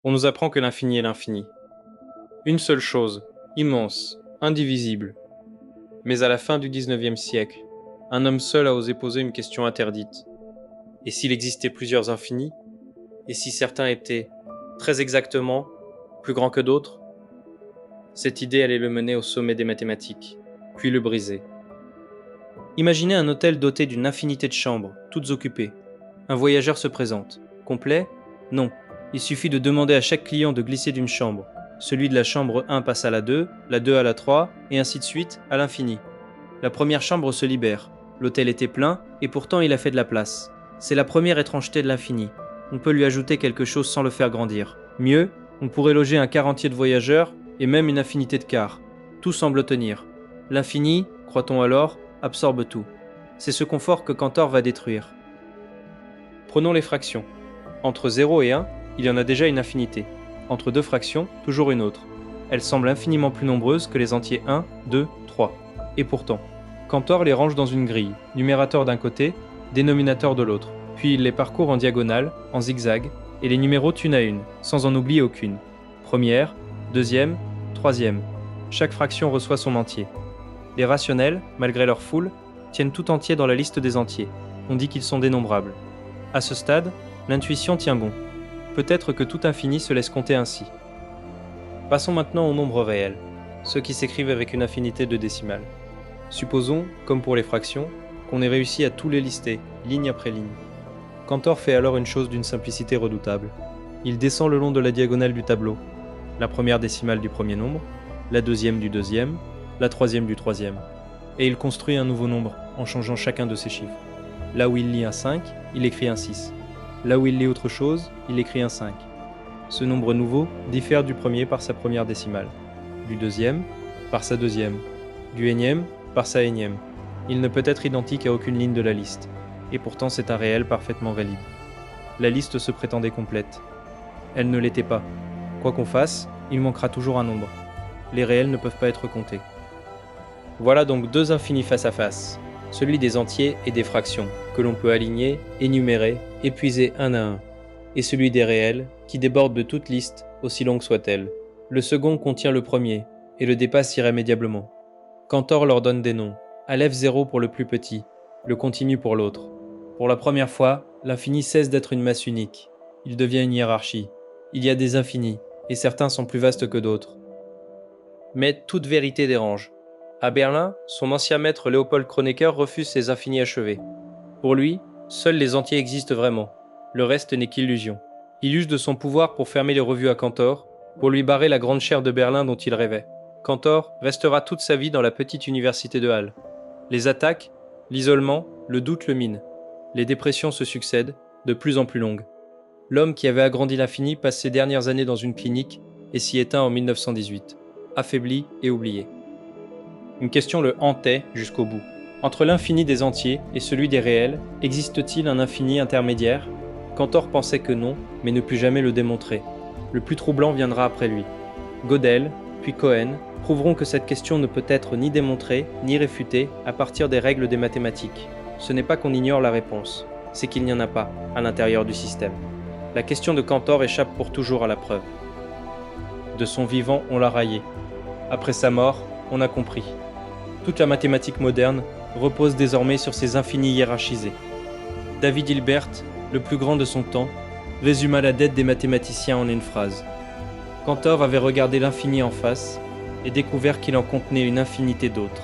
On nous apprend que l'infini est l'infini. Une seule chose, immense, indivisible. Mais à la fin du XIXe siècle, un homme seul a osé poser une question interdite. Et s'il existait plusieurs infinis? Et si certains étaient, très exactement, plus grands que d'autres? Cette idée allait le mener au sommet des mathématiques, puis le briser. Imaginez un hôtel doté d'une infinité de chambres, toutes occupées. Un voyageur se présente. Complet? Non. Il suffit de demander à chaque client de glisser d'une chambre. Celui de la chambre 1 passe à la 2 à la 3, et ainsi de suite, à l'infini. La première chambre se libère. L'hôtel était plein, et pourtant il a fait de la place. C'est la première étrangeté de l'infini. On peut lui ajouter quelque chose sans le faire grandir. Mieux, on pourrait loger un quart entier de voyageurs, et même une infinité de quarts. Tout semble tenir. L'infini, croit-on alors, absorbe tout. C'est ce confort que Cantor va détruire. Prenons les fractions. Entre 0 et 1, il y en a déjà une infinité. Entre deux fractions, toujours une autre. Elles semblent infiniment plus nombreuses que les entiers 1, 2, 3. Et pourtant, Cantor les range dans une grille, numérateur d'un côté, dénominateur de l'autre. Puis il les parcourt en diagonale, en zigzag, et les numéros une à une, sans en oublier aucune. Première, deuxième, troisième. Chaque fraction reçoit son entier. Les rationnels, malgré leur foule, tiennent tout entier dans la liste des entiers. On dit qu'ils sont dénombrables. À ce stade, l'intuition tient bon. Peut-être que tout infini se laisse compter ainsi. Passons maintenant aux nombres réels, ceux qui s'écrivent avec une infinité de décimales. Supposons, comme pour les fractions, qu'on ait réussi à tous les lister, ligne après ligne. Cantor fait alors une chose d'une simplicité redoutable. Il descend le long de la diagonale du tableau. La première décimale du premier nombre, la deuxième du deuxième, la troisième du troisième. Et il construit un nouveau nombre en changeant chacun de ces chiffres. Là où il lit un 5, il écrit un 6. Là où il lit autre chose, il écrit un 5. Ce nombre nouveau diffère du premier par sa première décimale, du deuxième par sa deuxième, du énième par sa énième. Il ne peut être identique à aucune ligne de la liste, et pourtant c'est un réel parfaitement valide. La liste se prétendait complète. Elle ne l'était pas. Quoi qu'on fasse, il manquera toujours un nombre. Les réels ne peuvent pas être comptés. Voilà donc deux infinis face à face, celui des entiers et des fractions, que l'on peut aligner, énumérer, épuiser un à un, et celui des réels, qui déborde de toute liste, aussi longue soit-elle. Le second contient le premier, et le dépasse irrémédiablement. Cantor leur donne des noms, Aleph 0 pour le plus petit, le continu pour l'autre. Pour la première fois, l'infini cesse d'être une masse unique. Il devient une hiérarchie. Il y a des infinis, et certains sont plus vastes que d'autres. Mais toute vérité dérange. À Berlin, son ancien maître Léopold Kronecker refuse ces infinis achevés. Pour lui, seuls les entiers existent vraiment. Le reste n'est qu'illusion. Il use de son pouvoir pour fermer les revues à Cantor, pour lui barrer la grande chaire de Berlin dont il rêvait. Cantor restera toute sa vie dans la petite université de Halle. Les attaques, l'isolement, le doute le minent. Les dépressions se succèdent, de plus en plus longues. L'homme qui avait agrandi l'infini passe ses dernières années dans une clinique et s'y éteint en 1918, affaibli et oublié. Une question le hantait jusqu'au bout. Entre l'infini des entiers et celui des réels, existe-t-il un infini intermédiaire? Cantor pensait que non, mais ne put jamais le démontrer. Le plus troublant viendra après lui. Gödel, puis Cohen, prouveront que cette question ne peut être ni démontrée, ni réfutée à partir des règles des mathématiques. Ce n'est pas qu'on ignore la réponse, c'est qu'il n'y en a pas, à l'intérieur du système. La question de Cantor échappe pour toujours à la preuve. De son vivant, on l'a raillé. Après sa mort, on a compris. Toute la mathématique moderne repose désormais sur ces infinis hiérarchisés. David Hilbert, le plus grand de son temps, résuma la dette des mathématiciens en une phrase. Cantor avait regardé l'infini en face et découvert qu'il en contenait une infinité d'autres.